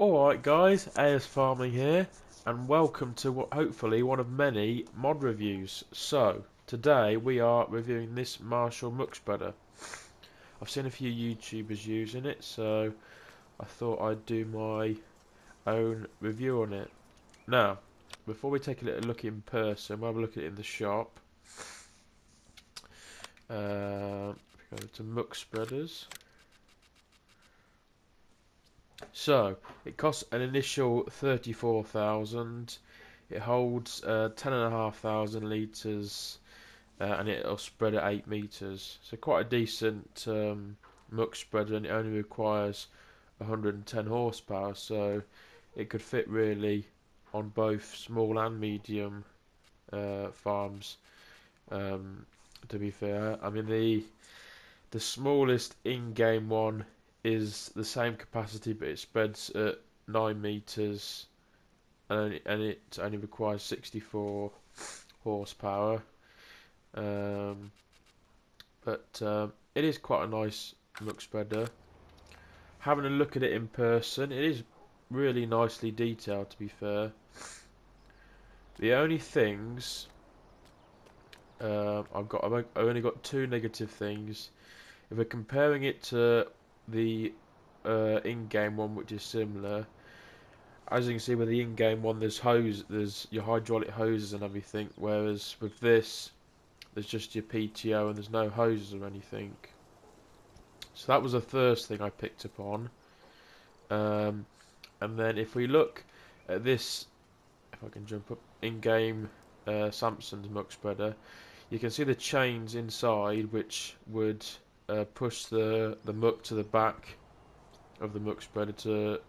Alright guys, ASFarming here, and welcome to what hopefully one of many mod reviews. So, today we are reviewing this Marshall Muck Spreader. I've seen a few YouTubers using it, so I thought I'd do my own review on it. Now, before we take a little look in person, we'll have a look at it in the shop. Go to Muck Spreaders. So, it costs an initial 34,000. It holds 10,500 litres and it'll spread at 8 metres. So quite a decent muck spreader, and it only requires 110 horsepower, so it could fit really on both small and medium farms. To be fair, I mean the smallest in-game one is the same capacity, but it spreads at 9 metres, and it only requires 64 horsepower. But it is quite a nice muck spreader. Having a look at it in person, it is really nicely detailed, to be fair. The only things I've only got two negative things. If we're comparing it to the in-game one, which is similar, as you can see with the in-game one, there's your hydraulic hoses and everything, whereas with this there's just your PTO and there's no hoses or anything. So that was the first thing I picked up on. And then if we look at this, if I can jump up, in-game Samson's muck spreader, you can see the chains inside which would push the muck to the back of the muck spreader to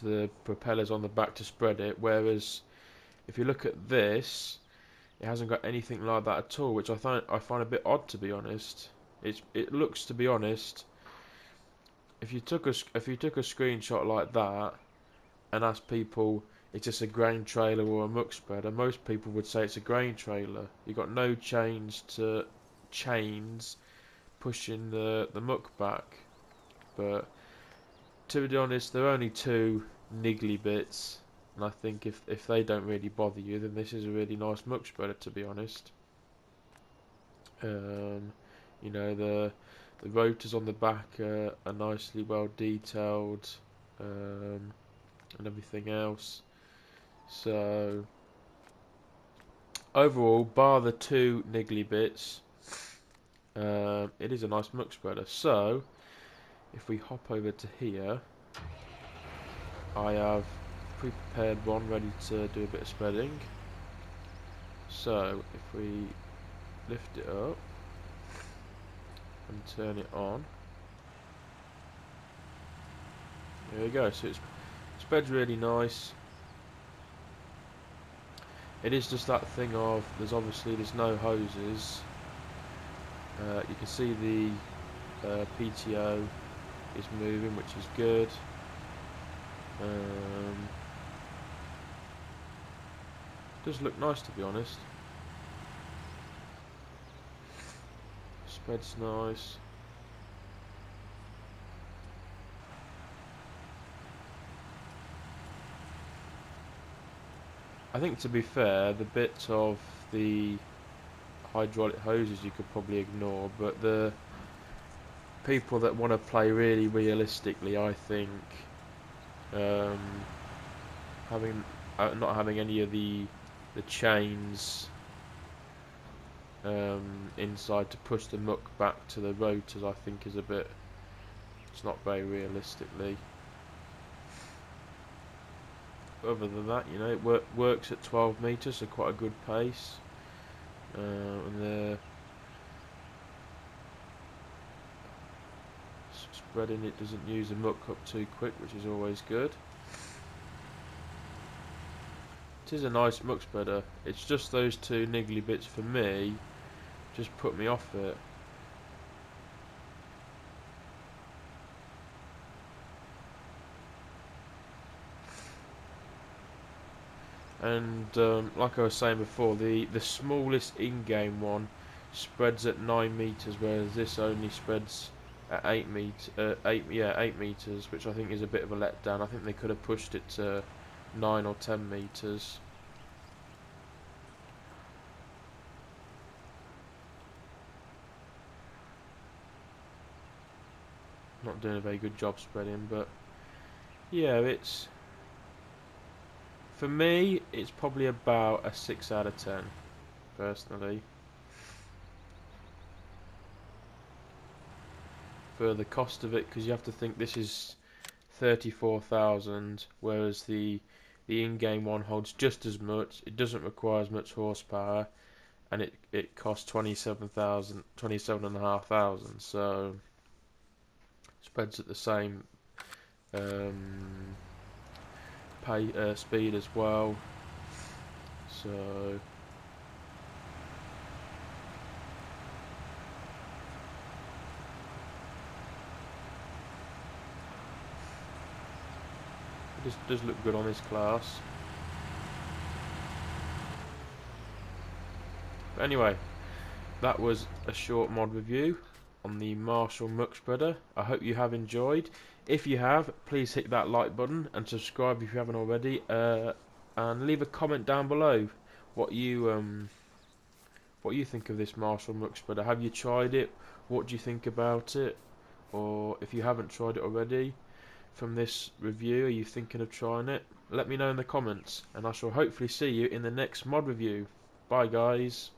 the propellers on the back to spread it, whereas if you look at this, it hasn't got anything like that at all, which I find a bit odd, to be honest. It looks, to be honest, if you took a screenshot like that and asked people, it's just a grain trailer or a muck spreader, most people would say it's a grain trailer. You've got no chains pushing the muck back, but to be honest, there are only two niggly bits, and I think if they don't really bother you, then this is a really nice muck spreader, to be honest. You know, the rotors on the back are nicely well detailed, and everything else. So overall, bar the two niggly bits, it is a nice muck spreader. So if we hop over to here, I have pre-prepared one ready to do a bit of spreading. So if we lift it up and turn it on, there we go. So it spreads really nice. It is just that thing of there's no hoses. You can see the PTO is moving, which is good. Does look nice, to be honest. Spreads nice. I think, to be fair, the bit of the hydraulic hoses you could probably ignore, but the people that want to play really realistically, I think not having any of the chains inside to push the muck back to the rotors, I think is it's not very realistically. Other than that, you know, it works at 12 metres, so quite a good pace. And the spreading, it doesn't use the muck up too quick, which is always good. It is a nice muck spreader. It's just those two niggly bits for me just put me off it. And like I was saying before, the smallest in-game one spreads at 9 metres, whereas this only spreads at 8 meters, which I think is a bit of a letdown. I think they could have pushed it to 9 or 10 meters. Not doing a very good job spreading, but yeah, it's, for me, it's probably about a 6 out of 10, personally. For the cost of it, because you have to think this is 34,000, whereas the in-game one holds just as much. It doesn't require as much horsepower, and it costs 27,500. So spreads at the same speed as well. So it just does look good on this class. But anyway, that was a short mod review on the Marshall Muck Spreader. I hope you have enjoyed. If you have, please hit that like button and subscribe if you haven't already, and leave a comment down below what you think of this Marshall Muck Spreader. Have you tried it? What do you think about it? Or if you haven't tried it already from this review, are you thinking of trying it? Let me know in the comments, and I shall hopefully see you in the next mod review. Bye guys.